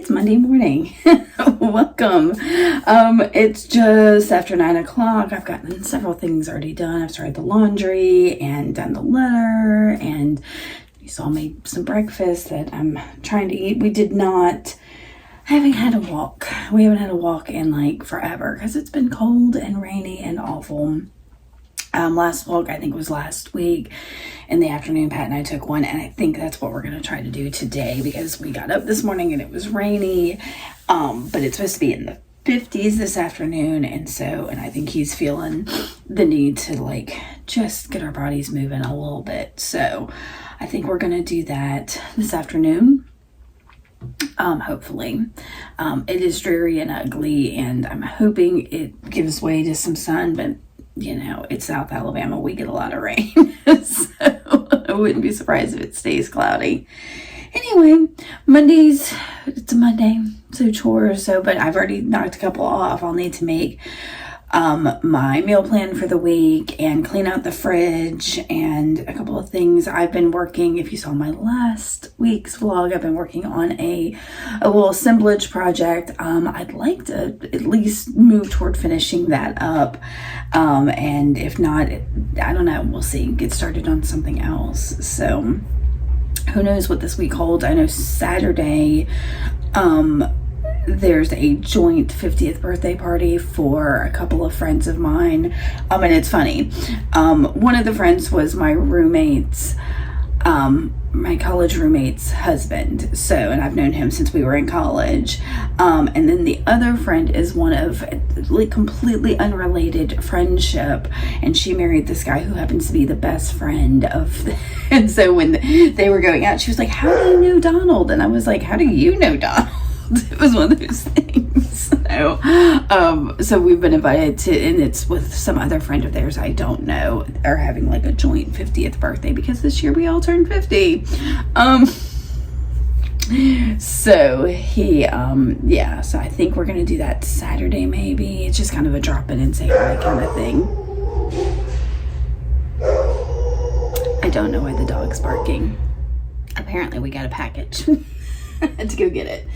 it's Monday morning. Welcome. It's just after 9 o'clock. I've gotten several things already done. I've started the laundry and done the letter, and you saw me some breakfast that I'm trying to eat. I haven't had a walk. We haven't had a walk in like forever because it's been cold and rainy and awful. Last walk, I think, was last week in the afternoon. Pat and I took one, and I think that's what we're going to try to do today because we got up this morning and it was rainy, but it's supposed to be in the 50s this afternoon, and I think he's feeling the need to like just get our bodies moving a little bit. So I think we're going to do that this afternoon. Hopefully. It is dreary and ugly, and I'm hoping it gives way to some sun, but you know, it's South Alabama. We get a lot of rain. So I wouldn't be surprised if it stays cloudy. Anyway, Mondays, it's a Monday, so chores. But I've already knocked a couple off. I'll need to make my meal plan for the week and clean out the fridge and a couple of things. I've been working, if you saw my last week's vlog, I've been working on a little assemblage project. I'd like to at least move toward finishing that up. And if not, I don't know, we'll see, get started on something else. So who knows what this week holds. I know Saturday, there's a joint 50th birthday party for a couple of friends of mine. And it's funny. One of the friends was my roommate's, my college roommate's husband. So, and I've known him since we were in college. And then the other friend is one of like completely unrelated friendship. And she married this guy who happens to be the best friend of, and so when they were going out, she was like, "How do you know Donald?" And I was like, "How do you know Donald?" It was one of those things. So we've been invited to, and it's with some other friend of theirs I don't know, are having like a joint 50th birthday because this year we all turned 50. So so I think we're gonna do that Saturday maybe. It's just kind of a drop in and say hi kind of thing. I don't know why the dog's barking. Apparently we got a package. To go get it,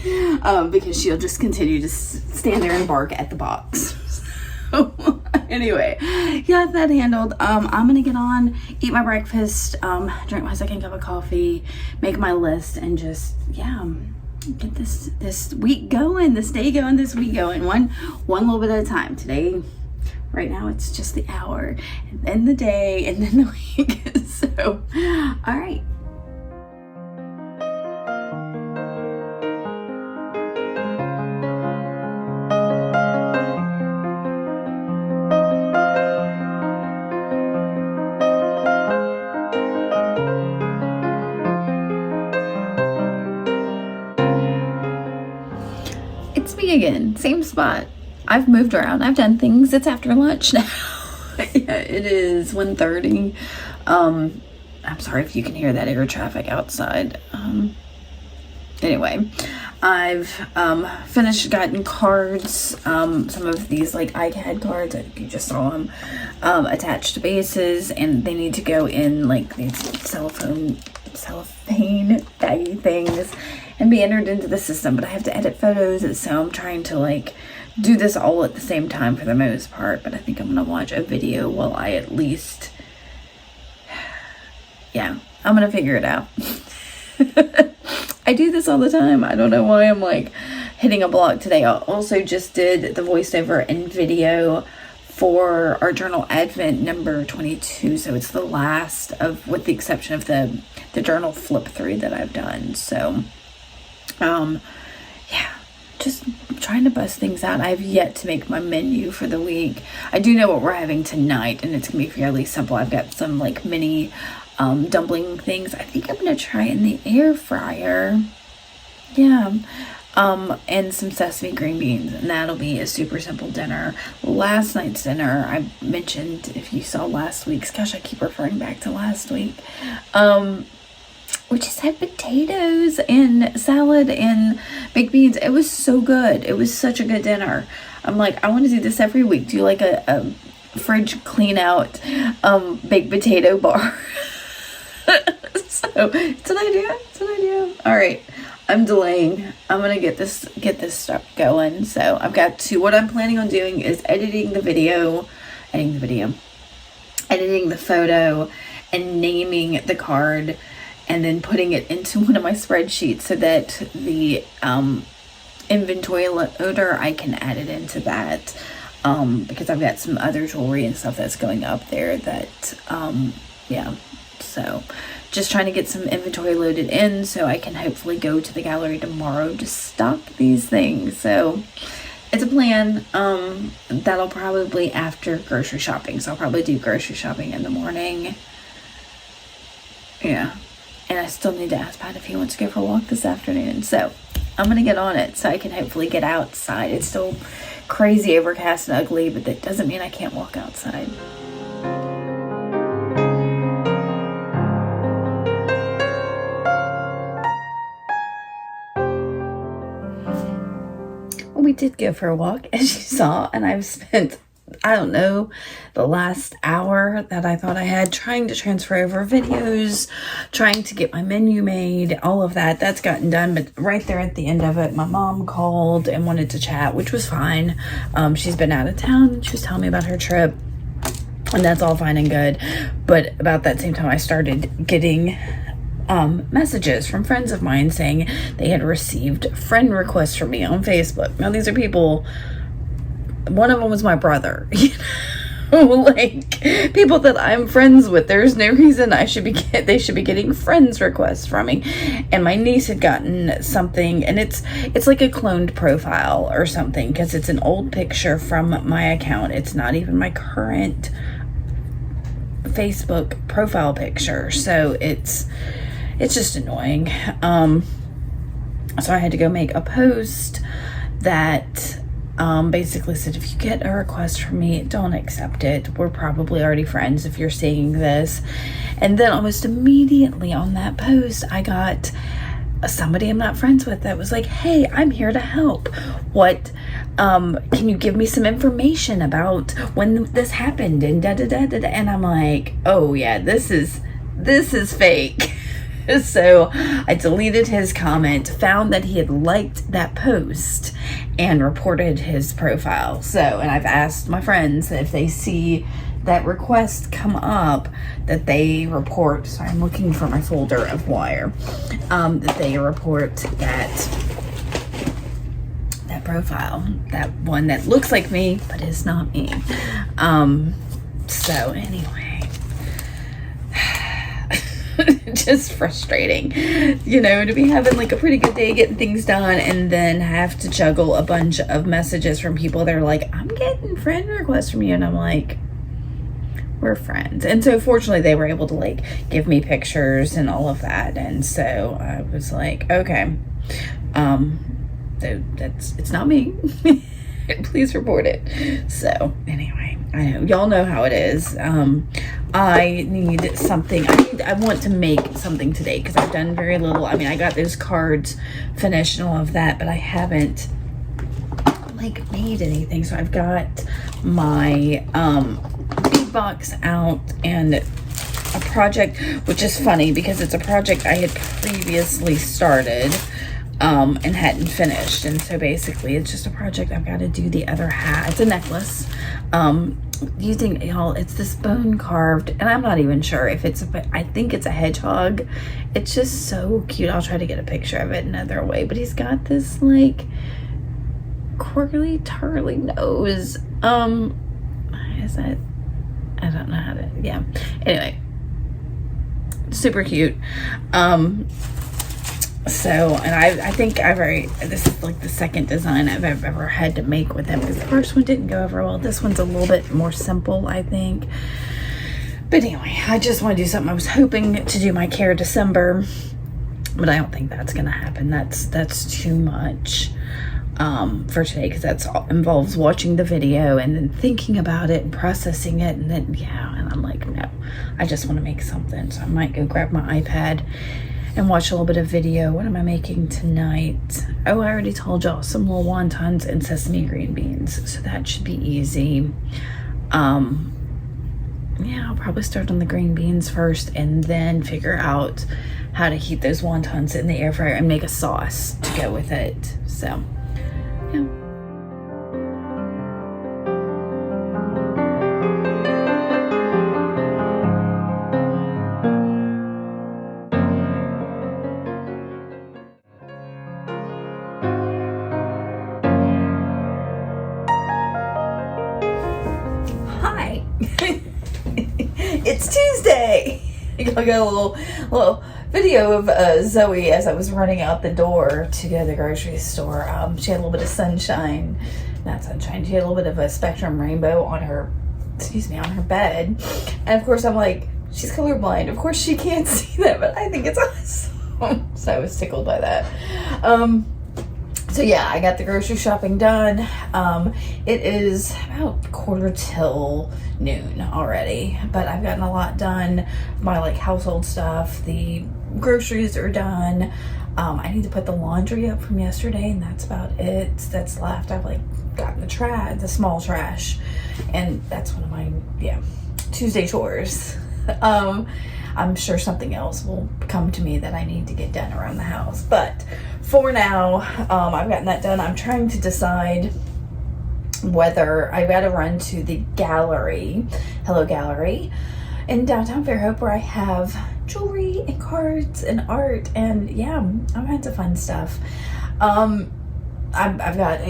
because she'll just continue to stand there and bark at the box. So anyway, got that handled. I'm gonna get on, eat my breakfast, drink my second cup of coffee, make my list, and just get this week going, this day going, this week going, one little bit at a time. Today, right now, it's just the hour, and then the day, and then the week. So all right. It's me again, same spot. I've moved around, I've done things. It's after lunch now. Yeah, it is 1:30. I'm sorry if you can hear that air traffic outside. Anyway, I've finished, gotten cards, some of these like iCAD cards, I think you just saw them, attached to bases, and they need to go in like these cellophane baggy things and be entered into the system. But I have to edit photos, so I'm trying to like do this all at the same time for the most part. But I think I'm gonna watch a video while I at least, I'm gonna figure it out. I do this all the time. I don't know why I'm like hitting a block today. I also just did the voiceover and video for our journal Advent number 22. So it's the last of, with the exception of the journal flip through that I've done. So, just trying to bust things out. I have yet to make my menu for the week. I do know what we're having tonight, and it's gonna be fairly simple. I've got some like mini dumpling things. I think I'm gonna try in the air fryer. And some sesame green beans, and that'll be a super simple dinner. Last night's dinner, I mentioned, if you saw last week's, gosh, I keep referring back to last week, we just had potatoes and salad and baked beans. It was so good. It was such a good dinner. I'm like, I want to do this every week. Do like a fridge clean out baked potato bar. So it's an idea. All right. I'm delaying. I'm gonna get this stuff going. So I've got to, what I'm planning on doing is editing the photo, and naming the card, and then putting it into one of my spreadsheets so that the inventory loader, I can add it into that, because I've got some other jewelry and stuff that's going up there that yeah, so just trying to get some inventory loaded in so I can hopefully go to the gallery tomorrow to stock these things. So it's a plan. That'll probably after grocery shopping, so I'll probably do grocery shopping in the morning. Yeah, and I still need to ask Pat if he wants to go for a walk this afternoon, so I'm gonna get on it so I can hopefully get outside. It's still crazy overcast and ugly, but that doesn't mean I can't walk outside. We did go for a walk, as you saw, and I've spent, I don't know, the last hour that I thought I had trying to transfer over videos, trying to get my menu made, all of that. That's gotten done, but right there at the end of it, my mom called and wanted to chat, which was fine. She's been out of town, and she was telling me about her trip, and that's all fine and good. But about that same time, I started getting messages from friends of mine saying they had received friend requests from me on Facebook. Now, these are people, one of them was my brother, you know, like people that I'm friends with. There's no reason they should be getting friends requests from me. And my niece had gotten something, and it's like a cloned profile or something, because it's an old picture from my account. It's not even my current Facebook profile picture, so it's just annoying. So I had to go make a post that basically said, if you get a request from me, don't accept it. We're probably already friends if you're seeing this. And then almost immediately on that post, I got somebody I'm not friends with that was like, hey, I'm here to help. What, can you give me some information about when this happened and da-da-da-da-da? And I'm like, oh yeah, this is fake. So I deleted his comment, found that he had liked that post, and reported his profile. So, and I've asked my friends that if they see that request come up, that they report. Sorry, I'm looking for my folder of wire. That they report that profile, that one that looks like me but is not me. So anyway. Just frustrating, you know, to be having like a pretty good day getting things done and then have to juggle a bunch of messages from people that are like, I'm getting friend requests from you, and I'm like, we're friends. And so fortunately they were able to like give me pictures and all of that, and so I was like, okay, it's not me. Please report it. So anyway, I know y'all know how it is. I need something. I want to make something today because I've done very little. I mean, I got those cards finished and all of that, but I haven't like made anything. So I've got my big box out and a project, which is funny because it's a project I had previously started and hadn't finished. And so basically it's just a project. I've got to do the other half. It's a necklace using, y'all, it's this bone carved, and I'm not even sure if it's I think it's a hedgehog. It's just so cute. I'll try to get a picture of it another way, but he's got this like curly turly nose. Is that, I don't know how to, yeah, anyway, super cute. So, and I think this is like the second design I've ever had to make with him, because the first one didn't go over well. This one's a little bit more simple, I think. But anyway, I just want to do something. I was hoping to do my Care December, but I don't think that's going to happen. That's too much for today, because that involves watching the video and then thinking about it and processing it, and then, yeah, and I'm like, no, I just want to make something. So I might go grab my iPad and watch a little bit of video. What am I making tonight? Oh, I already told y'all, some little wontons and sesame green beans. So that should be easy. yeah, I'll probably start on the green beans first and then figure out how to heat those wontons in the air fryer and make a sauce to go with it. So, yeah. Hi. It's Tuesday. I got a little video of Zoe as I was running out the door to go to the grocery store. She had a little bit of sunshine, not sunshine. She had a little bit of a spectrum rainbow on her, on her bed. And of course, I'm like, she's colorblind. Of course, she can't see that, but I think it's awesome. So I was tickled by that. So yeah, I got the grocery shopping done. It is about 1:45 already, but I've gotten a lot done. My like household stuff, the groceries are done. I need to put the laundry up from yesterday, and that's about it that's left. I've like gotten the small trash, and that's one of my Tuesday chores. I'm sure something else will come to me that I need to get done around the house. But for now, I've gotten that done. I'm trying to decide whether I've got to run to the gallery, Hello Gallery, in downtown Fairhope, where I have jewelry and cards and art and all kinds of fun stuff. I've got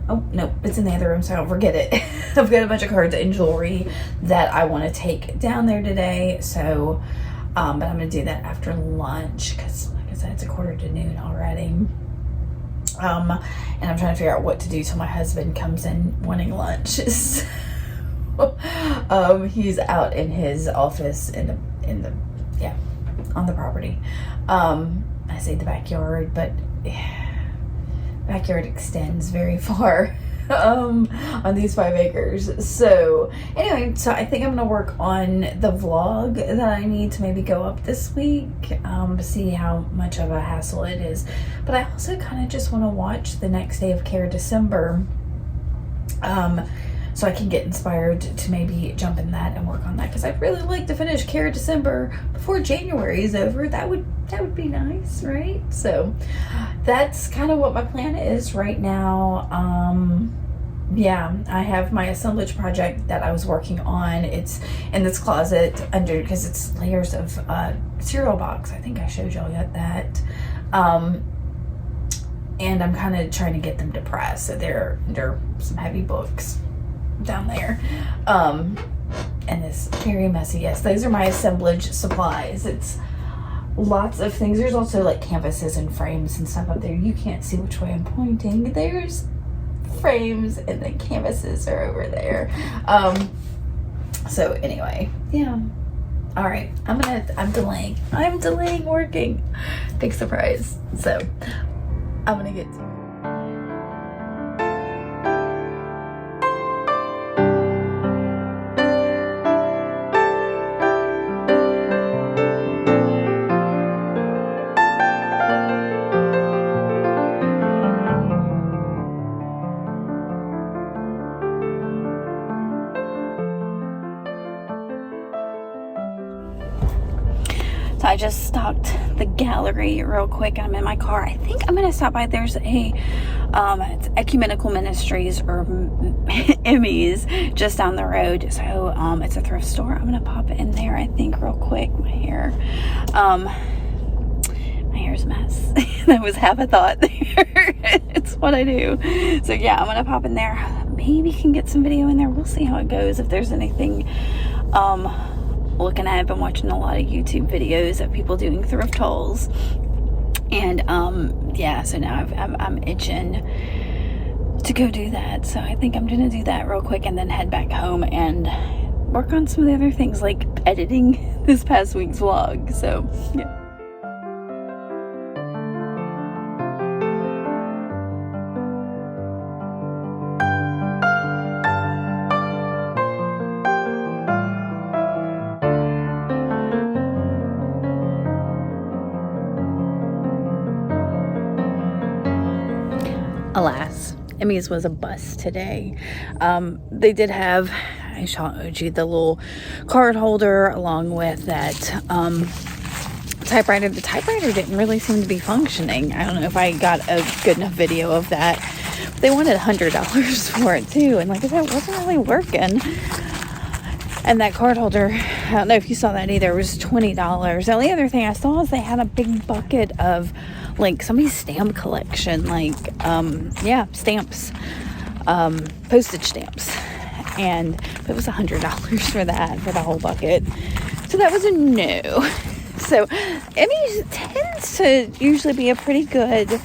oh no, it's in the other room, so I don't forget it. I've got a bunch of cards and jewelry that I want to take down there today. So, but I'm gonna do that after lunch because, like I said, it's 1:45 already. And I'm trying to figure out what to do till my husband comes in wanting lunch. So, he's out in his office in the on the property. I say the backyard, but backyard extends very far on these 5 acres. So anyway, so I think I'm gonna work on the vlog that I need to maybe go up this week, see how much of a hassle it is. But I also kind of just want to watch the next day of Care December, so I can get inspired to maybe jump in that and work on that, because I'd really like to finish Care December before January is over. That would be nice, right? So that's kind of what my plan is right now. I have my assemblage project that I was working on. It's in this closet because it's layers of cereal box. I think I showed y'all that. And I'm kind of trying to get them to press. So they're some heavy books down there. And it's very messy. Yes, those are my assemblage supplies. It's lots of things. There's also like canvases and frames and stuff up there. You can't see which way I'm pointing. There's frames and the canvases are over there. So anyway, all right, I'm delaying working. Big surprise. So I'm gonna get to it. So I just stopped the gallery real quick. I'm in my car. I think I'm gonna stop by. There's a it's Ecumenical Ministries or Emmys just down the road. So it's a thrift store. I'm gonna pop in there, I think, real quick. My hair's a mess. That was half a thought there. It's what I do. So yeah, I'm gonna pop in there. Maybe can get some video in there. We'll see how it goes. If there's anything looking at, I've been watching a lot of YouTube videos of people doing thrift hauls, and so now I'm itching to go do that. So I think I'm gonna do that real quick and then head back home and work on some of the other things, like editing this past week's vlog. So yeah. Alas, Emmy's was a bust today. They did have, I showed you the little card holder along with that typewriter. The typewriter didn't really seem to be functioning. I don't know if I got a good enough video of that. They wanted $100 for it too, and like I said, it wasn't really working. And that card holder, I don't know if you saw that either, it was $20. The only other thing I saw is they had a big bucket of like somebody's stamp collection, like stamps, postage stamps, and it was $100 for that, for the whole bucket. So that was a no. So Emmy's tends to usually be a pretty good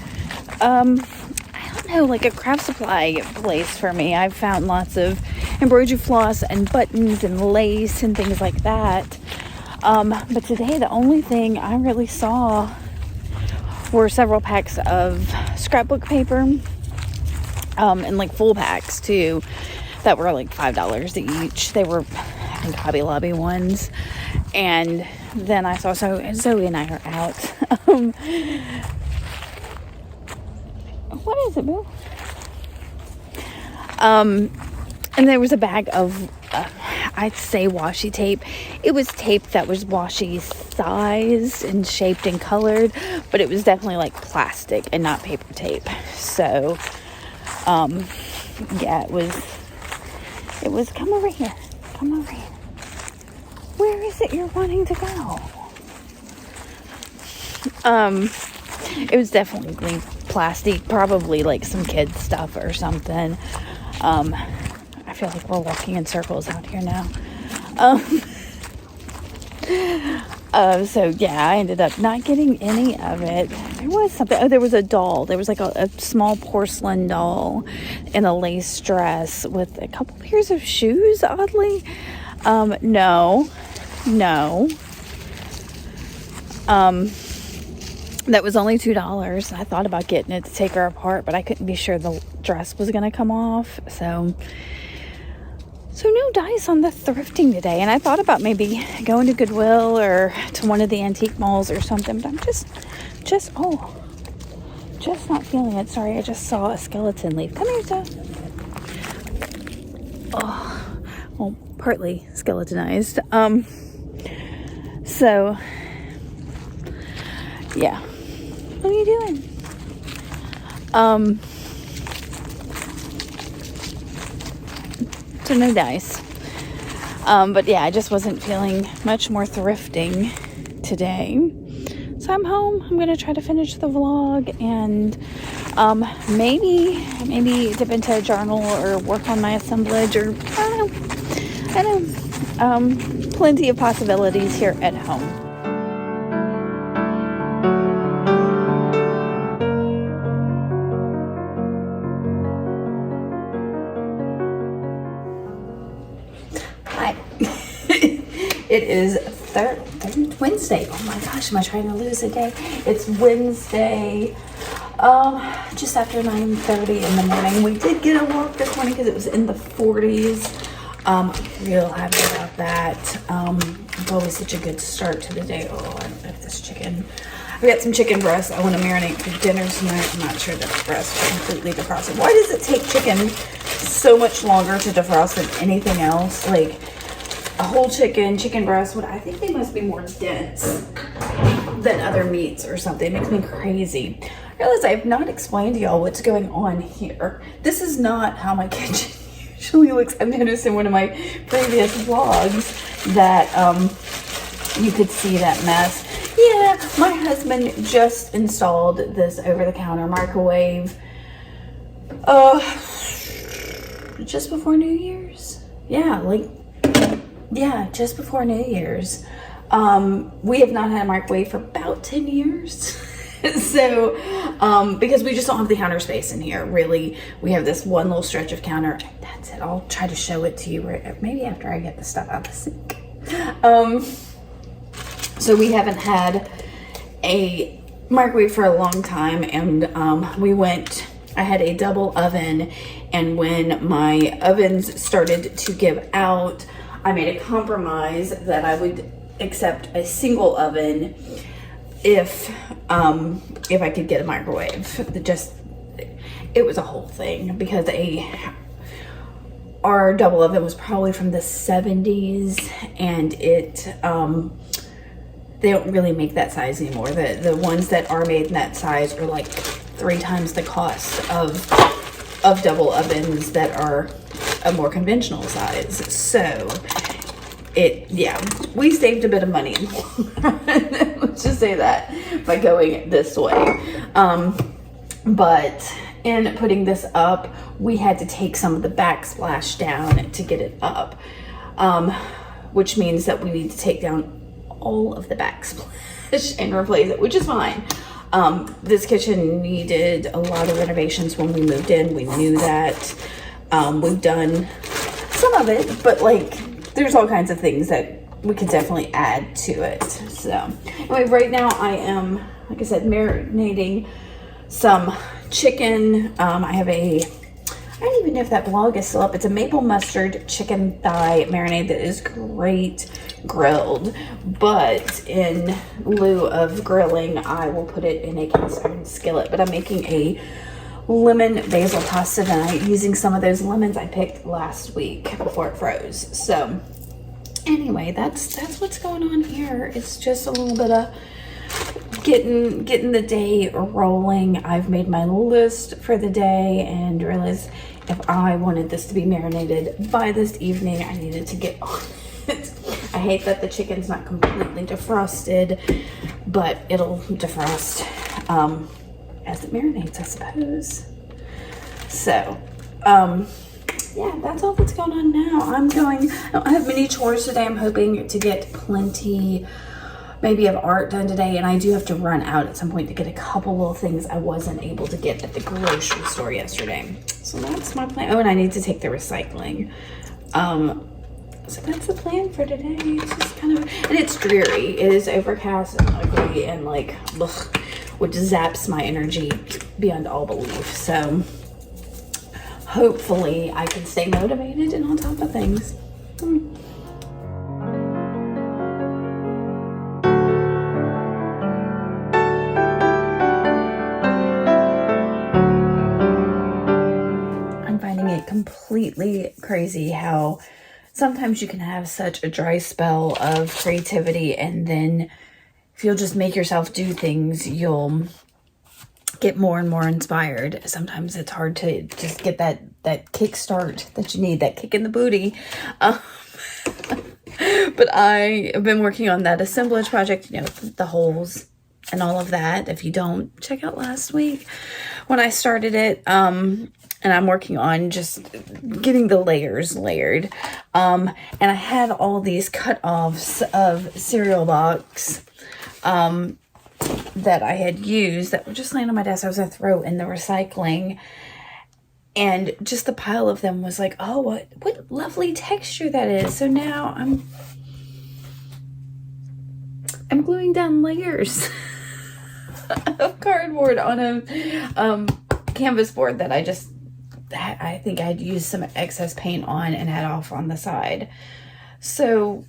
like a craft supply place for me. I've found lots of embroidery floss and buttons and lace and things like that. But today the only thing I really saw were several packs of scrapbook paper, and like full packs too, that were like $5 each. They were, I think, Hobby Lobby ones. And then I saw, so Zoe and I are out. What is it, Bill? And there was a bag of, I'd say washi tape. It was tape that was washi sized and shaped and colored, but it was definitely like plastic and not paper tape. So, yeah, it was, come over here. Come over here. Where is it you're wanting to go? It was definitely plastic, probably like some kids stuff or something. I feel like we're walking in circles out here now. So yeah, I ended up not getting any of it. There was something. Oh, there was a doll. There was like a small porcelain doll in a lace dress with a couple pairs of shoes, oddly. No. That was only $2. I thought about getting it to take her apart, but I couldn't be sure the dress was going to come off. So no dice on the thrifting today. And I thought about maybe going to Goodwill or to one of the antique malls or something, but I'm just not feeling it. Sorry, I just saw a skeleton leaf. Come here, Zoe. Oh, well, partly skeletonized. So yeah. What are you doing? So no dice. But yeah, I just wasn't feeling much more thrifting today. So I'm home. I'm going to try to finish the vlog and maybe dip into a journal or work on my assemblage, or I don't know. Plenty of possibilities here at home. It is Wednesday. Oh my gosh, am I trying to lose a day? It's Wednesday, just after 9:30 in the morning. We did get a walk this morning because it was in the 40s. Real happy about that. It's always such a good start to the day. Oh, I have this chicken. I got some chicken breast I want to marinate for dinner tonight. I'm not sure that the breast is completely defrosted. Why does it take chicken so much longer to defrost than anything else? Like, a whole chicken breast, I think they must be more dense than other meats or something. It makes me crazy. I realize I have not explained to y'all what's going on here. This is not how my kitchen usually looks. I've noticed in one of my previous vlogs that you could see that mess. Yeah, my husband just installed this over-the-counter microwave just before New Year's. Yeah, just before New Year's. We have not had a microwave for about 10 years. So, because we just don't have the counter space in here, really. We have this one little stretch of counter. That's it. I'll try to show it to you maybe after I get the stuff out of the sink. So we haven't had a microwave for a long time, and I had a double oven, and when my ovens started to give out, I made a compromise that I would accept a single oven if I could get a microwave. It was a whole thing because our double oven was probably from the 70s, and it they don't really make that size anymore. The ones that are made in that size are like 3 times the cost of double ovens that are a more conventional size. So we saved a bit of money in the long run. Let's just say that, by going this way. But in putting this up, we had to take some of the backsplash down to get it up, which means that we need to take down all of the backsplash and replace it, which is fine. This kitchen needed a lot of renovations when we moved in. We knew that. We've done some of it, but like there's all kinds of things that we could definitely add to it. So anyway, right now I am, like I said, marinating some chicken. I don't even know if that blog is still up. It's a maple mustard chicken thigh marinade that is great grilled, but in lieu of grilling, I will put it in a cast iron skillet. But I'm making a lemon basil pasta tonight using some of those lemons I picked last week before it froze. So anyway, that's what's going on here. It's just a little bit of getting the day rolling. I've made my list for the day and realized if I wanted this to be marinated by this evening, I needed to get on it. I hate that the chicken's not completely defrosted, but it'll defrost as it marinates, I suppose. So, yeah, that's all that's going on now. I have many chores today. I'm hoping to get plenty maybe of art done today, and I do have to run out at some point to get a couple little things I wasn't able to get at the grocery store yesterday. So that's my plan. Oh, and I need to take the recycling. So that's the plan for today. It's just kind of, and it's dreary. It is overcast and ugly and like, ugh, which zaps my energy beyond all belief. So hopefully I can stay motivated and on top of things. Completely crazy how sometimes you can have such a dry spell of creativity, and then if you'll just make yourself do things, you'll get more and more inspired. Sometimes it's hard to just get that kickstart that you need, that kick in the booty. But I have been working on that assemblage project, the holes and all of that. If you don't, check out last week when I started it. And I'm working on just getting the layers layered. And I had all these cut-offs of cereal box that I had used that were just laying on my desk. I was going to throw in the recycling. And just the pile of them was like, oh, what lovely texture that is. So now I'm gluing down layers of cardboard on a canvas board that I think I'd used some excess paint on and had off on the side. So,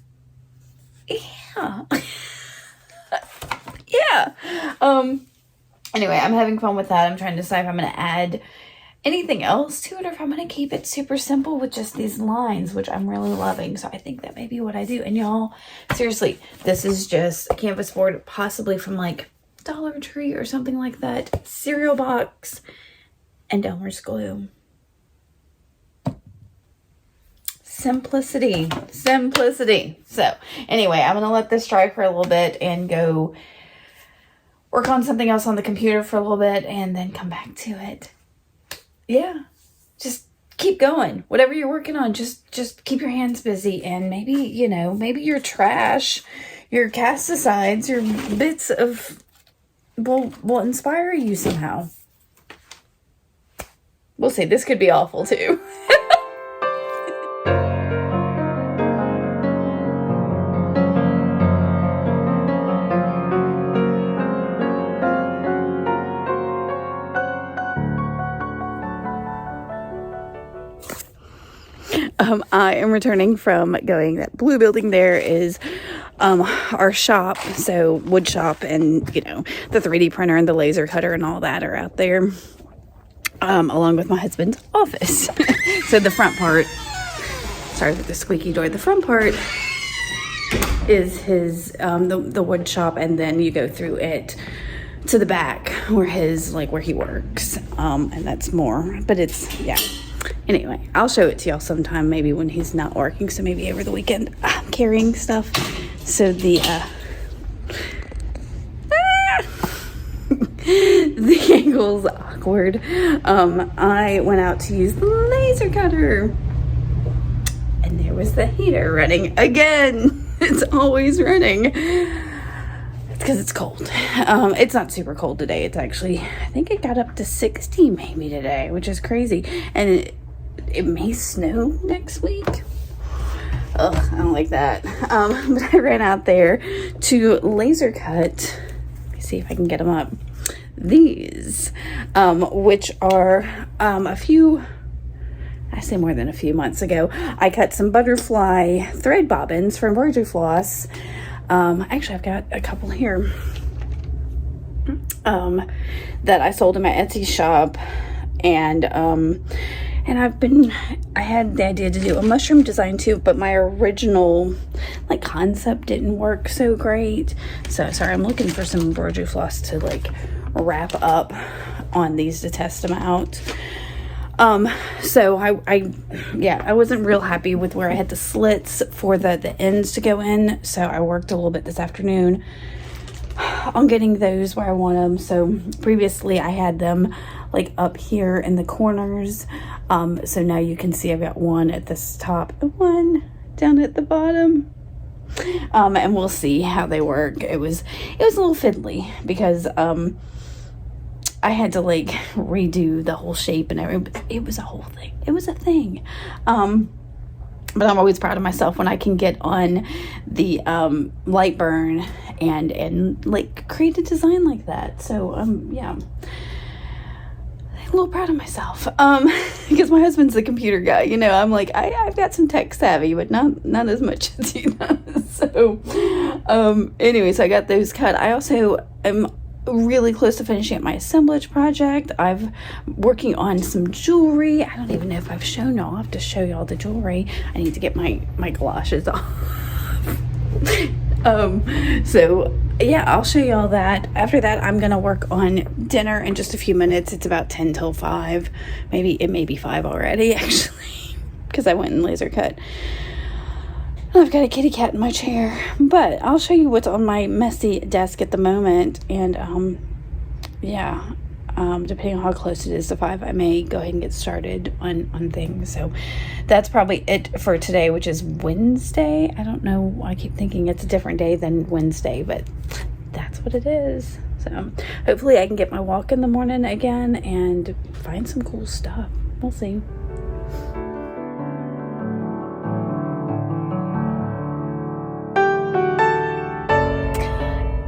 yeah. Yeah. Anyway, I'm having fun with that. I'm trying to decide if I'm going to add anything else to it or if I'm going to keep it super simple with just these lines, which I'm really loving. So I think that may be what I do. And y'all, seriously, this is just a canvas board, possibly from like Dollar Tree or something like that. Cereal box and Elmer's glue. Simplicity. So anyway, I'm going to let this dry for a little bit and go work on something else on the computer for a little bit and then come back to it. Yeah, just keep going. Whatever you're working on, just keep your hands busy, and maybe, maybe your trash, your cast-asides, your bits of will inspire you somehow. We'll see. This could be awful too. I am returning from going, that blue building there is our shop, so wood shop, and the 3D printer and the laser cutter and all that are out there, along with my husband's office. So the front part sorry for the squeaky door. The front part is his, the wood shop, and then you go through it to the back where where he works. And that's more, but it's, yeah. Anyway, I'll show it to y'all sometime, maybe when he's not working. So maybe over the weekend, I'm carrying stuff. So the angle's awkward. I went out to use the laser cutter, and there was the heater running again. It's always running. It's because it's cold. It's not super cold today. It's actually, I think it got up to 60 maybe today, which is crazy. And it may snow next week. Ugh, I don't like that. But I ran out there to laser cut. Let me see if I can get them up. These, which are I say more than a few months ago, I cut some butterfly thread bobbins from embroidery floss. Actually, I've got a couple here that I sold in my Etsy shop, and I had the idea to do a mushroom design too, but my original concept didn't work so great. So sorry, I'm looking for some embroidery floss to wrap up on these to test them out. So I wasn't real happy with where I had the slits for the ends to go in. So I worked a little bit this afternoon on getting those where I want them. So previously I had them up here in the corners. So now you can see I've got one at this top and one down at the bottom. And we'll see how they work. It was a little fiddly because, I had to redo the whole shape and everything. It was a whole thing. It was a thing. But I'm always proud of myself when I can get on the light burn and create a design like that. So yeah, I'm a little proud of myself. Because my husband's the computer guy. I'm I've got some tech savvy, but not as much as he does. So anyways, I got those cut. I also am really close to finishing up my assemblage project. I'm working on some jewelry. I don't even know if I've shown y'all. I'll have to show y'all the jewelry. I need to get my galoshes off. So yeah, I'll show y'all that. After that, I'm gonna work on dinner in just a few minutes. It's about 10 till 5. It may be 5 already, actually, because I went and laser cut. I've got a kitty cat in my chair, but I'll show you what's on my messy desk at the moment. And depending on how close it is to 5, I may go ahead and get started on things. So that's probably it for today, which is Wednesday. I don't know, I keep thinking it's a different day than Wednesday, but that's what it is. So hopefully I can get my walk in the morning again and find some cool stuff. We'll see.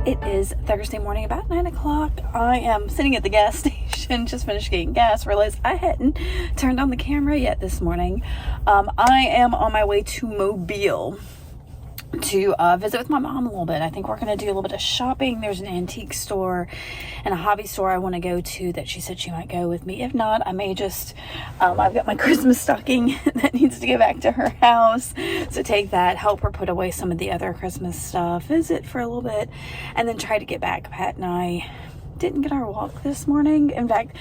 It is Thursday morning, about 9 o'clock. I am sitting at the gas station, just finished getting gas, realized I hadn't turned on the camera yet this morning. I am on my way to Mobile to visit with my mom a little bit. I think we're going to do a little bit of shopping. There's an antique store and a hobby store I want to go to that she said she might go with me. If not, I may just, I've got my Christmas stocking that needs to go back to her house. So take that, help her put away some of the other Christmas stuff, visit for a little bit, and then try to get back. Pat and I didn't get our walk this morning. In fact,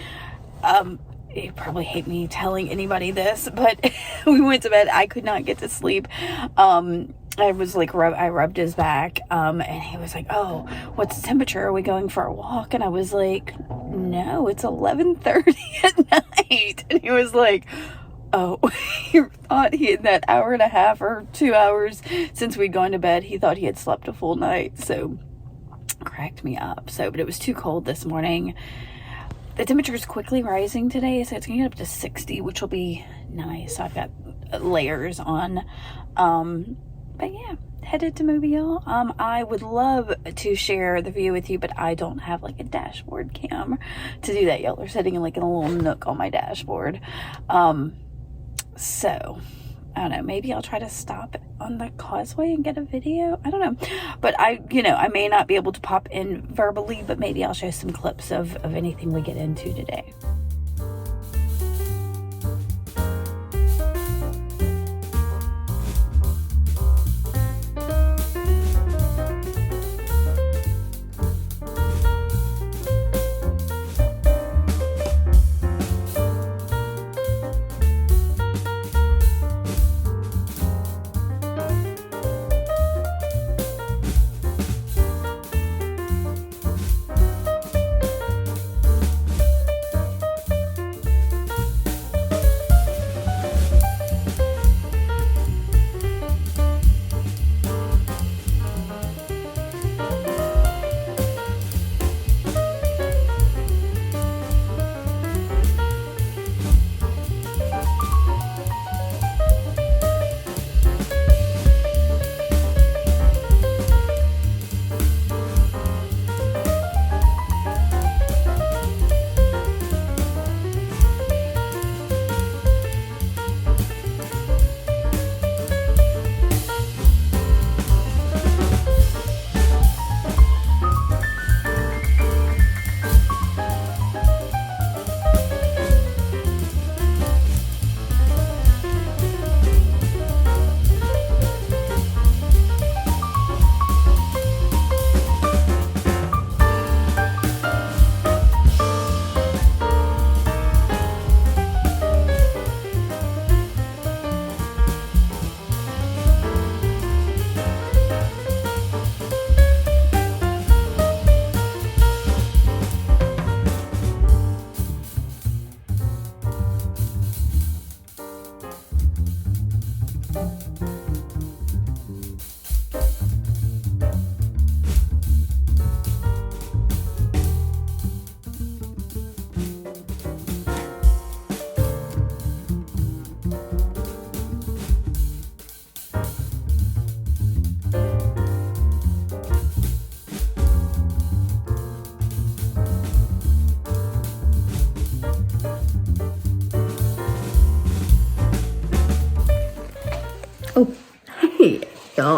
you probably hate me telling anybody this, but we went to bed. I could not get to sleep. I was I rubbed his back, and he was like, "Oh, what's the temperature? Are we going for a walk?" And I was like, "No, it's 11:30 at night." And he was like, "Oh," he thought he had that hour and a half or 2 hours since we'd gone to bed. He thought he had slept a full night, so cracked me up. But it was too cold this morning. The temperature is quickly rising today, so it's gonna get up to 60, which will be nice. So I've got layers on. But yeah, headed to Mobile. I would love to share the view with you, but I don't have a dashboard cam to do that. Y'all are sitting in a little nook on my dashboard. So I don't know, maybe I'll try to stop on the causeway and get a video. I don't know, but I may not be able to pop in verbally, but maybe I'll show some clips of anything we get into today.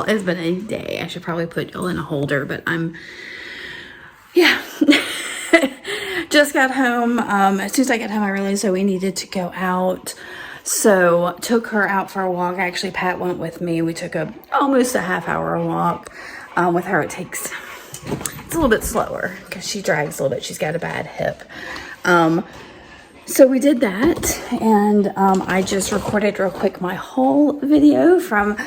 it's been a day. I should probably put y'all in a holder, but yeah. Just got home. As soon as I got home, I realized that we needed to go out. So took her out for a walk. Actually, Pat went with me. We took almost a half-hour walk. With her, it's a little bit slower because she drags a little bit. She's got a bad hip. So we did that, and I just recorded real quick my haul video from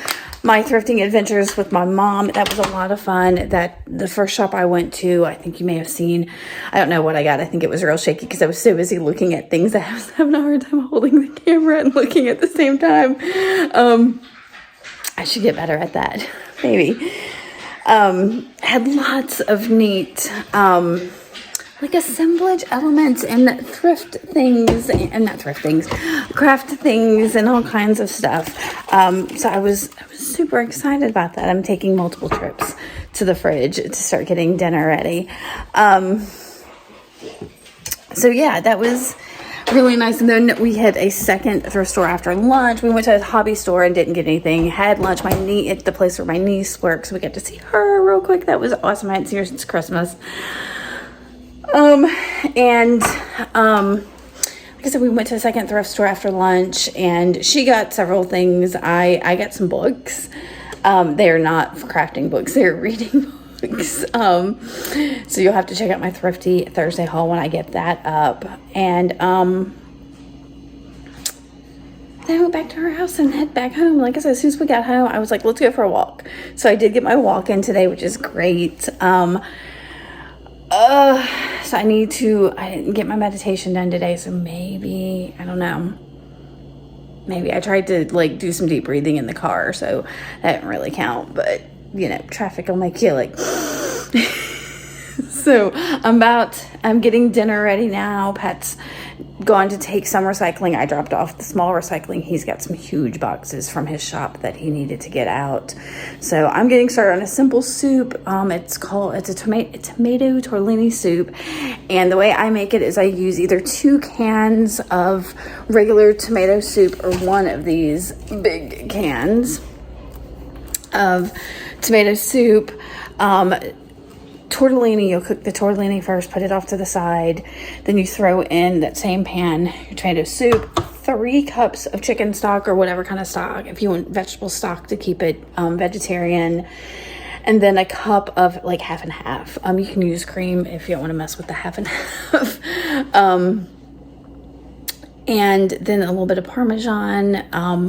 my thrifting adventures with my mom. That was a lot of fun. The first shop I went to, I think you may have seen, I don't know what I got. I think it was real shaky because I was so busy looking at things that I was having a hard time holding the camera and looking at the same time. I should get better at that, maybe. Had lots of neat like assemblage elements and thrift things, and not thrift things, craft things and all kinds of stuff. So I was super excited about that. I'm taking multiple trips to the fridge to start getting dinner ready. So yeah, that was really nice. And then we had a second thrift store after lunch. We went to a hobby store and didn't get anything. Had lunch at the place where my niece works. So we got to see her real quick. That was awesome. I hadn't seen her since Christmas. Like I said, we went to a second thrift store after lunch, and she got several things. I got some books. They are not crafting books. They're reading books. So you'll have to check out my Thrifty Thursday haul when I get that up. And, then I went back to her house and head back home. Like I said, as soon as we got home, I was like, let's go for a walk. So I did get my walk in today, which is great. So I didn't get my meditation done today, so maybe, I don't know. Maybe I tried to like do some deep breathing in the car, so that didn't really count, but you know, traffic will make you like, so I'm getting dinner ready now. Pat's gone to take some recycling. I dropped off the small recycling. He's got some huge boxes from his shop that he needed to get out. So I'm getting started on a simple soup. It's a tomato tortellini soup. And the way I make it is I use either 2 cans of regular tomato soup or one of these big cans of tomato soup. Tortellini, you'll cook the tortellini first, put it off to the side. Then you throw in that same pan your tomato soup, 3 cups of chicken stock or whatever kind of stock, if you want vegetable stock to keep it vegetarian, and then a cup of like half and half. You can use cream if you don't want to mess with the half and half. And then a little bit of Parmesan, I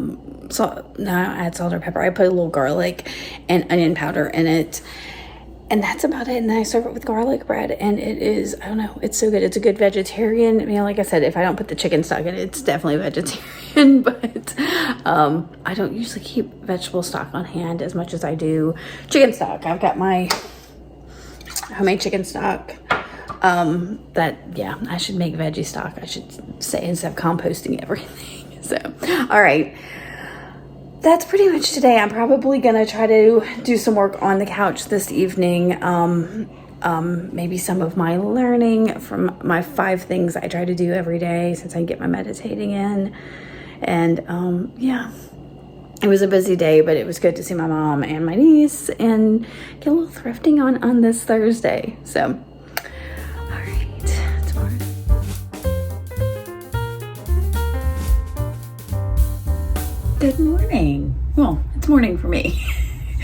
add salt or pepper. I put a little garlic and onion powder in it. And that's about it. And then I serve it with garlic bread. And it is, I don't know, it's so good. It's a good vegetarian. I mean, like I said, if I don't put the chicken stock in it, it's definitely vegetarian. But I don't usually keep vegetable stock on hand as much as I do chicken stock. I've got my homemade chicken stock. I should make veggie stock, I should say, instead of composting everything. So, all right. That's pretty much today. I'm probably going to try to do some work on the couch this evening. Maybe some of my learning from my 5 things I try to do every day since I get my meditating in. And it was a busy day, but it was good to see my mom and my niece and get a little thrifting on this Thursday. So, all right. Good morning. Well, it's morning for me.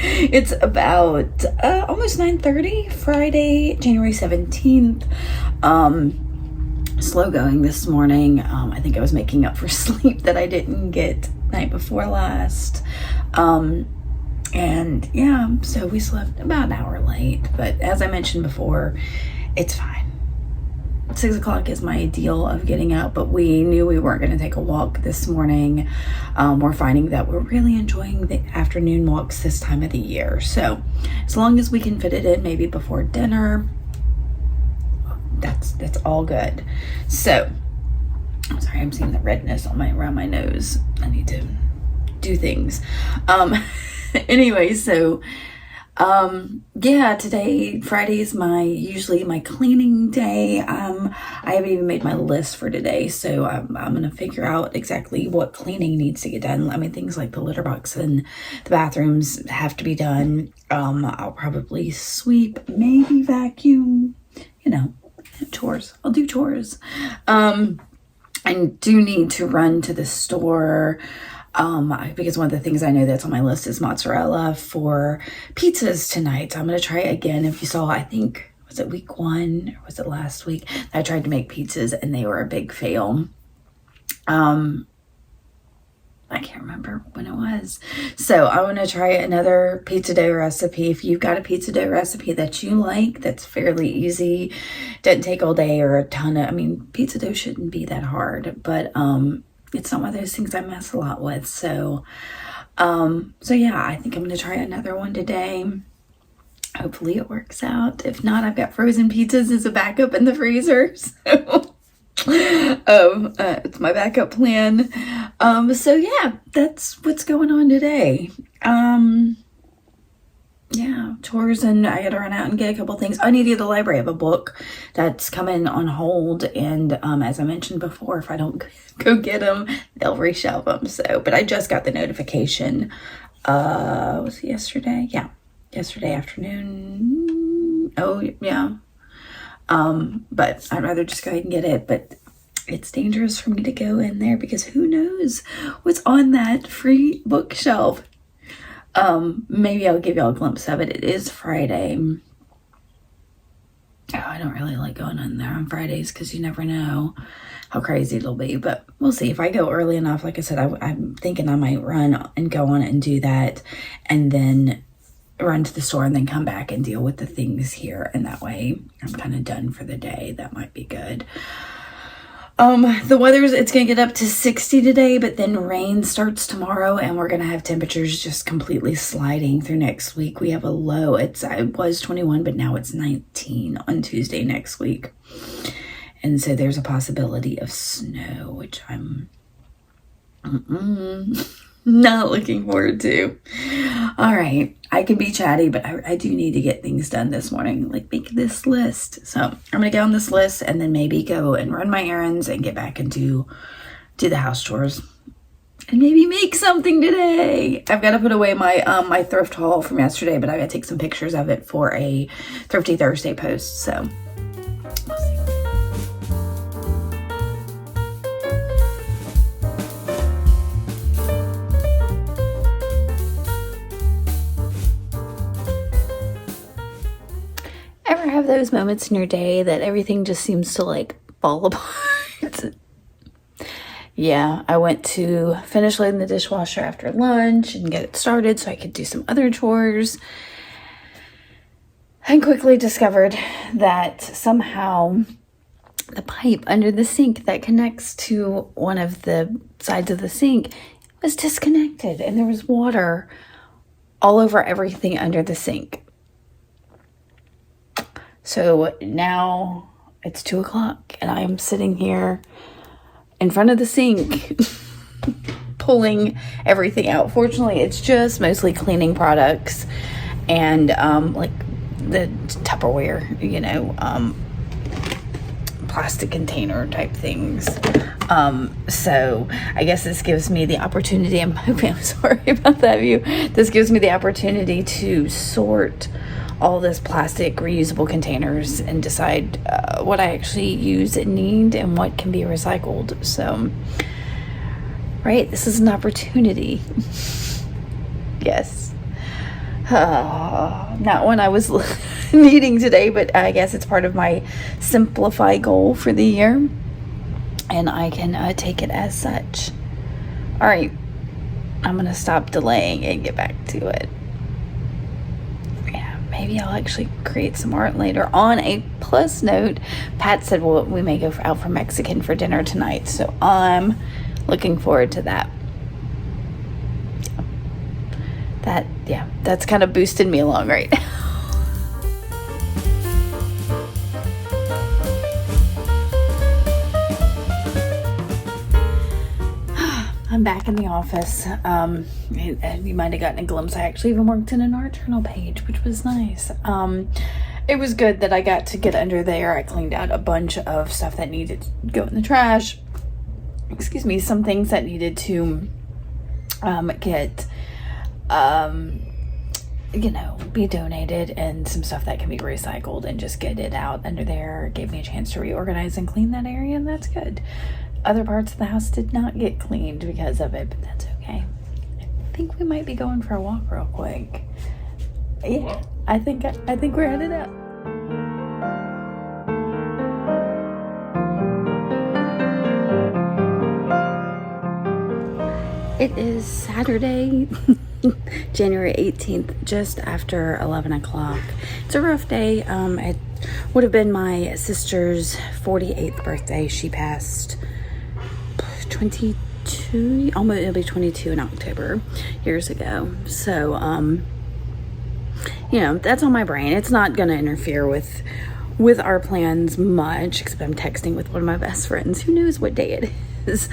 It's about almost 9:30, Friday, January 17th. Slow going this morning. I think I was making up for sleep that I didn't get night before last. And yeah, so we slept about an hour late, but as I mentioned before, it's fine. 6 o'clock is my ideal of getting up, but we knew we weren't going to take a walk this morning. We're finding that we're really enjoying the afternoon walks this time of the year. So as long as we can fit it in, maybe before dinner, that's all good. So I'm sorry, I'm seeing the redness around my nose. I need to do things. Anyway, so Yeah, today, Friday is usually my cleaning day. I haven't even made my list for today, so I'm gonna figure out exactly what cleaning needs to get done. I mean, things like the litter box and the bathrooms have to be done. I'll probably sweep, maybe vacuum, chores. I'll do chores. I do need to run to the store because one of the things I know that's on my list is mozzarella for pizzas tonight. So I'm going to try again. If you saw, I think, was it week 1 or was it last week? I tried to make pizzas and they were a big fail. I can't remember when it was. So I want to try another pizza dough recipe. If you've got a pizza dough recipe that you like, that's fairly easy, doesn't take all day or a ton of, pizza dough shouldn't be that hard, but it's not one of those things I mess a lot with. So yeah, I think I'm going to try another one today. Hopefully it works out. If not, I've got frozen pizzas as a backup in the freezer. So it's my backup plan. So yeah, that's what's going on today. Yeah, chores, and I gotta run out and get a couple things. I need to get to the library. I have a book that's coming on hold, and as I mentioned before, if I don't go get them, they'll reshelve them. So, but I just got the notification. Was it yesterday? Yeah, yesterday afternoon. Oh yeah. But I'd rather just go ahead and get it. But it's dangerous for me to go in there because who knows what's on that free bookshelf. Maybe I'll give y'all a glimpse of it. It is Friday. Oh, I don't really like going in there on Fridays because you never know how crazy it'll be. But we'll see. If I go early enough, like I said, I'm thinking I might run and go on and do that, and then run to the store and then come back and deal with the things here. And that way I'm kind of done for the day. That might be good. The weather's, it's going to get up to 60 today, but then rain starts tomorrow and we're going to have temperatures just completely sliding through next week. We have a low. It was 21, but now it's 19 on Tuesday next week. And so there's a possibility of snow, which I'm not looking forward to. All right. I can be chatty, but I do need to get things done this morning, like make this list. So I'm going to get on this list and then maybe go and run my errands and get back and do the house chores and maybe make something today. I've got to put away my my thrift haul from yesterday, but I got to take some pictures of it for a Thrifty Thursday post. So we'll see. Ever have those moments in your day that everything just seems to like fall apart? Yeah, I went to finish loading the dishwasher after lunch and get it started so I could do some other chores, and quickly discovered that somehow the pipe under the sink that connects to one of the sides of the sink was disconnected, and there was water all over everything under the sink. So now it's 2:00 and I'm sitting here in front of the sink pulling everything out. Fortunately, it's just mostly cleaning products and like the Tupperware, plastic container type things. So I guess this gives me the opportunity, I'm sorry about that view. This gives me the opportunity to sort all this plastic reusable containers and decide what I actually use and need and what can be recycled. So, right, this is an opportunity. Yes. Not one I was needing today, but I guess it's part of my simplify goal for the year, and I can take it as such. All right, I'm gonna stop delaying and get back to it. Maybe I'll actually create some art later. On a plus note, Pat said, well, we may go out for Mexican for dinner tonight. So I'm looking forward to that. That's kind of boosted me along right now. I'm back in the office. You might have gotten a glimpse. I actually even worked in an art journal page, which was nice. It was good that I got to get under there. I cleaned out a bunch of stuff that needed to go in the trash. Excuse me, some things that needed to get be donated, and some stuff that can be recycled, and just get it out under there. It gave me a chance to reorganize and clean that area, and that's good. Other parts of the house did not get cleaned because of it, but that's okay. I think we might be going for a walk real quick. Yeah, I think we're headed up. It is Saturday, January 18th, just after 11 o'clock. It's a rough day. It would have been my sister's 48th birthday. She passed 22, almost, it'll be 22 in October, years ago. So, that's on my brain. It's not going to interfere with our plans much, except I'm texting with one of my best friends. Who knows what day it is?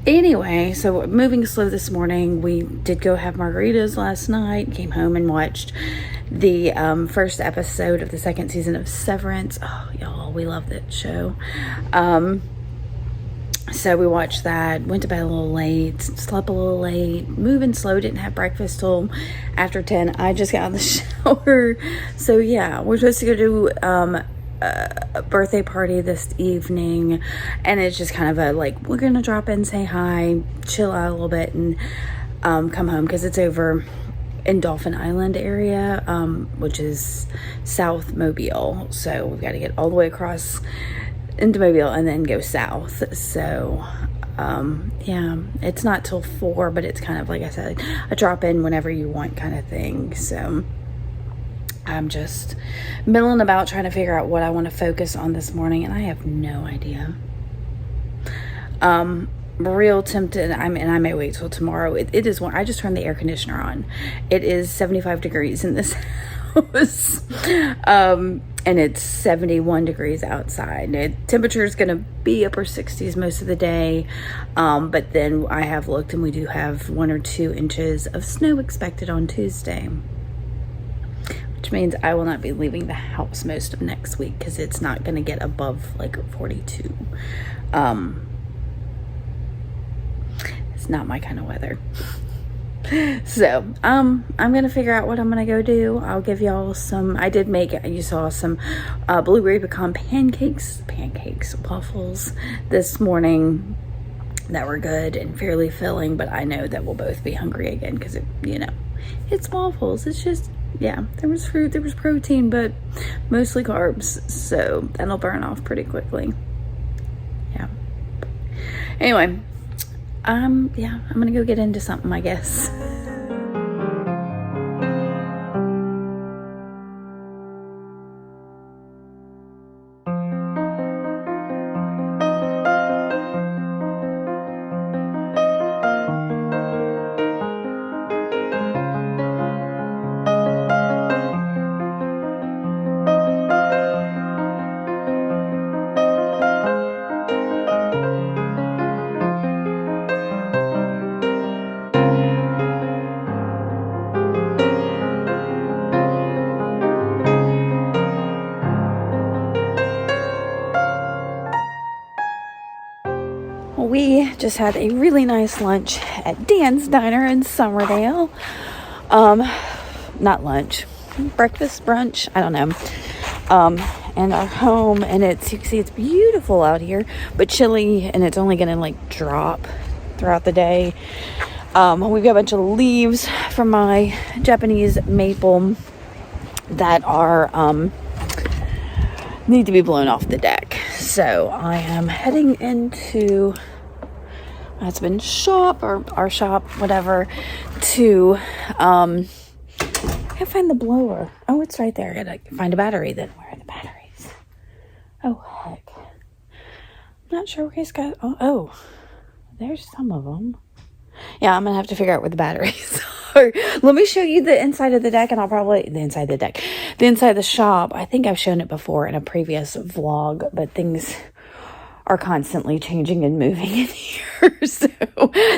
Anyway, so moving slow this morning. We did go have margaritas last night, came home and watched the first episode of the second season of Severance. Oh, y'all, we love that show. So we watched that, went to bed a little late, slept a little late, moving slow, didn't have breakfast till after 10. I just got out of the shower. So yeah, we're supposed to go to a birthday party this evening, and it's just kind of we're gonna drop in, say hi, chill out a little bit, and come home, because it's over in Dolphin Island area, which is South Mobile. So we've got to get all the way across into Mobile and then go south. So yeah, it's not till 4, but it's kind of, like I said, a drop in whenever you want kind of thing. So I'm just milling about trying to figure out what I want to focus on this morning, and I have no idea. Real tempted. I may wait till tomorrow. It is one. I just turned the air conditioner on. It is 75 degrees in this house, and it's 71 degrees outside. The temperature is going to be upper 60s most of the day, but then I have looked, and we do have 1 or 2 inches of snow expected on Tuesday, which means I will not be leaving the house most of next week, because it's not going to get above 42. It's not my kind of weather. So I'm gonna figure out what I'm gonna go do. I'll give y'all some. I did make, you saw some blueberry pecan waffles this morning that were good and fairly filling, but I know that we'll both be hungry again, because it's waffles. It's just, yeah, there was fruit, there was protein, but mostly carbs, so that'll burn off pretty quickly. Yeah. Anyway, yeah, I'm gonna go get into something, I guess. We just had a really nice lunch at Dan's Diner in Somerdale. Not lunch, breakfast, brunch, I don't know. And our home, and you can see it's beautiful out here, but chilly, and it's only gonna drop throughout the day. We've got a bunch of leaves from my Japanese maple that are need to be blown off the deck. So I am heading into my husband's shop, or our shop, whatever, to I can't find the blower. Oh, it's right there. I gotta find a battery then. Where are the batteries? Oh, heck. I'm not sure where he's got. Oh, there's some of them. Yeah, I'm gonna have to figure out where the batteries are. Let me show you the inside of the deck, and the inside of the shop. I think I've shown it before in a previous vlog, but things are constantly changing and moving in here. So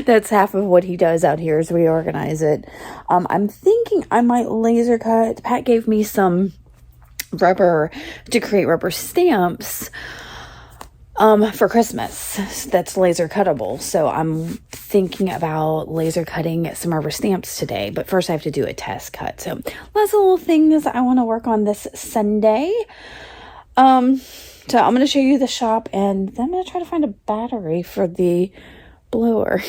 that's half of what he does out here is reorganize it. I'm thinking I might laser cut. Pat gave me some rubber to create rubber stamps for Christmas that's laser cuttable. So I'm thinking about laser cutting some rubber stamps today, but first I have to do a test cut. So lots of little things I want to work on this Sunday. So I'm going to show you the shop, and then I'm going to try to find a battery for the blower.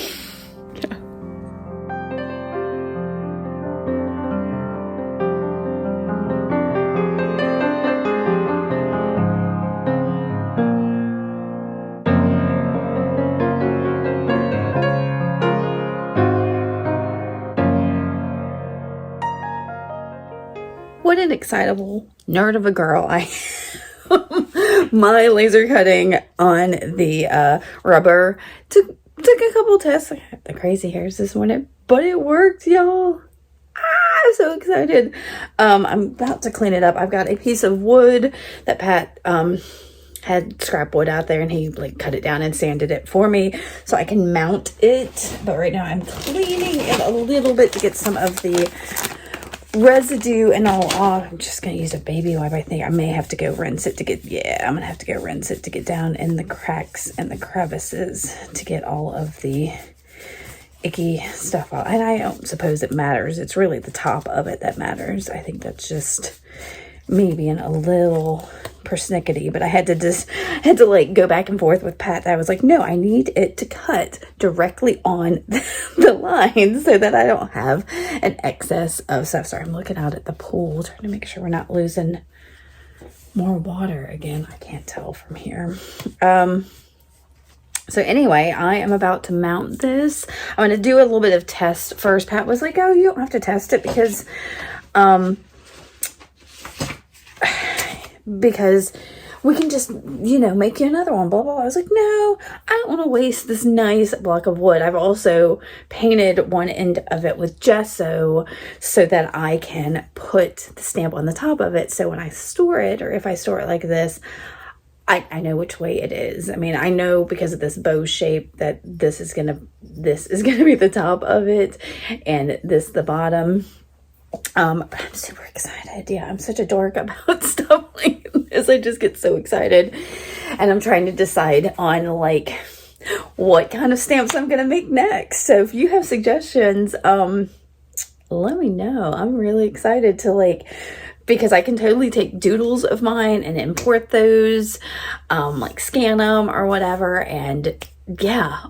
What an excitable nerd of a girl I am. My laser cutting on the rubber took a couple tests. I had the crazy hairs this morning, but it worked, y'all. I'm so excited. I'm about to clean it up. I've got a piece of wood that Pat had scrap wood out there, and he like cut it down and sanded it for me so I can mount it. But right now I'm cleaning it a little bit to get some of the residue, and I'm just gonna use a baby wipe. I think I may have to go rinse it to get, I'm gonna have to go rinse it to get down in the cracks and the crevices to get all of the icky stuff out. And I don't suppose it matters. It's really the top of it that matters. I think that's just me being a little persnickety, but I had to like go back and forth with Pat. I was like, no, I need it to cut directly on the line so that I don't have an excess of stuff. Sorry, I'm looking out at the pool, trying to make sure we're not losing more water again. I can't tell from here. So anyway, I am about to mount this. I'm going to do a little bit of test first. Pat was like, oh, you don't have to test it because we can just, make you another one, blah, blah, blah. I was like, no, I don't want to waste this nice block of wood. I've also painted one end of it with gesso so that I can put the stamp on the top of it. So when I store it, or if I store it like this, I know which way it is. I mean, I know because of this bow shape that this is gonna be the top of it and this the bottom. I'm super excited. Yeah, I'm such a dork about stuff like this. I just get so excited, and I'm trying to decide on like what kind of stamps I'm gonna make next. So if you have suggestions, let me know. I'm really excited to because I can totally take doodles of mine and import those, scan them or whatever. And yeah,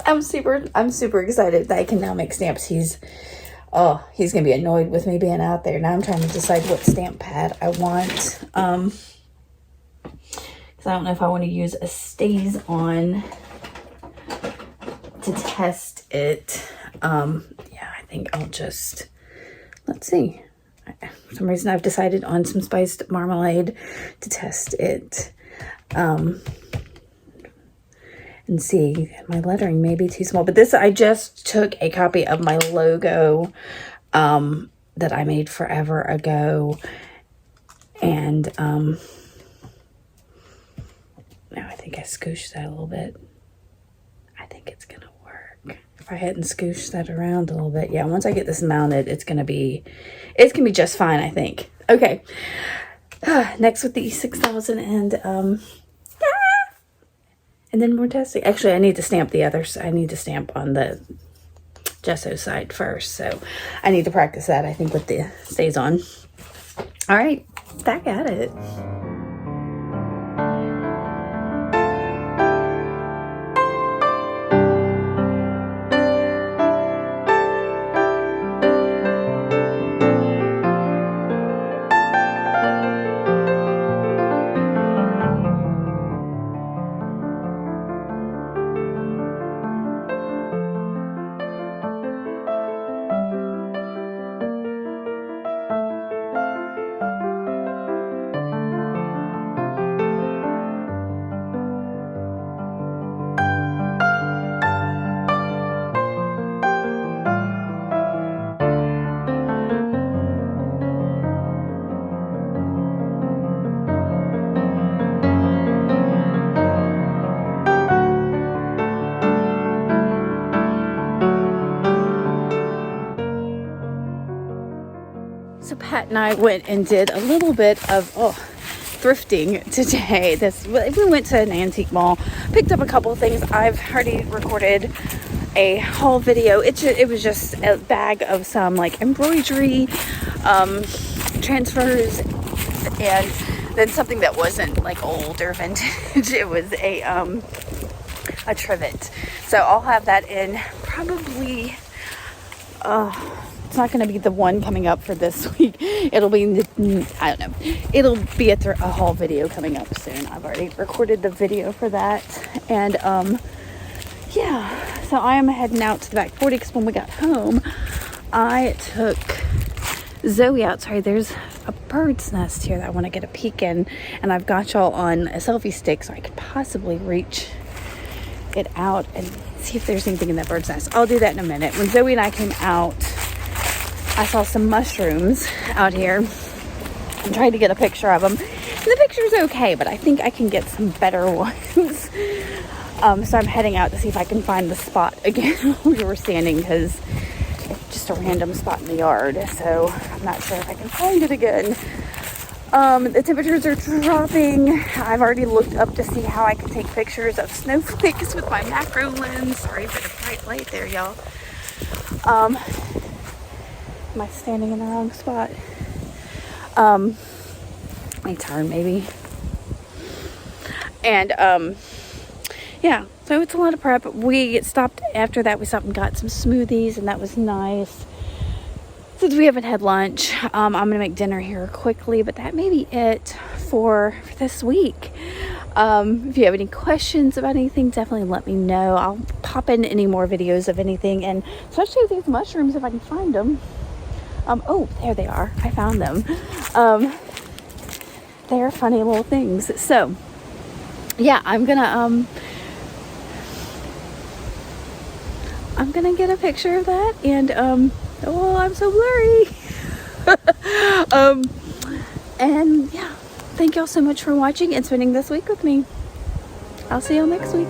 I'm super excited that I can now make stamps. He's gonna be annoyed with me being out there. Now I'm trying to decide what stamp pad I want. Because I don't know if I want to use a stays on to test it. Yeah, I think I'll just, let's see. For some reason I've decided on some spiced marmalade to test it. And see, my lettering may be too small, but this, I just took a copy of my logo that I made forever ago, and now I think I scooshed that a little bit. I think it's gonna work. If I hadn't scooshed that around a little bit, yeah, once I get this mounted, it's gonna be just fine, I think. Okay, next with the E6000 and then more testing. Actually, I need to stamp the others. I need to stamp on the gesso side first. So I need to practice that, I think, with the stays on. All right, back at it. So Pat and I went and did a little bit of thrifting today. We went to an antique mall, picked up a couple of things. I've already recorded a haul video. It was just a bag of some like embroidery transfers, and then something that wasn't like old or vintage. It was a trivet. So I'll have that in probably it's not going to be the one coming up for this week. It'll be I don't know, it'll be a haul video coming up soon. I've already recorded the video for that. And yeah, so I am heading out to the back 40 because when we got home I took Zoe out. Sorry, there's a bird's nest here that I want to get a peek in, and I've got y'all on a selfie stick so I could possibly reach it out and see if there's anything in that bird's nest. I'll do that in a minute. When Zoe and I came out, I saw some mushrooms out here and tried to get a picture of them. And the picture's okay, but I think I can get some better ones. So I'm heading out to see if I can find the spot again where we were standing, because it's just a random spot in the yard. So I'm not sure if I can find it again. The temperatures are dropping. I've already looked up to see how I can take pictures of snowflakes with my macro lens. Sorry for the bright light there, y'all. Am I standing in the wrong spot? Let me turn maybe. And yeah, so it's a lot of prep. We stopped after that. We stopped and got some smoothies, and that was nice. Since we haven't had lunch, I'm gonna make dinner here quickly, but that may be it for this week. If you have any questions about anything, definitely let me know. I'll pop in any more videos of anything, and especially these mushrooms if I can find them. Oh, there they are. I found them. They're funny little things. So yeah, I'm gonna get a picture of that, and oh, I'm so blurry. And yeah, thank y'all so much for watching and spending this week with me. I'll see y'all next week.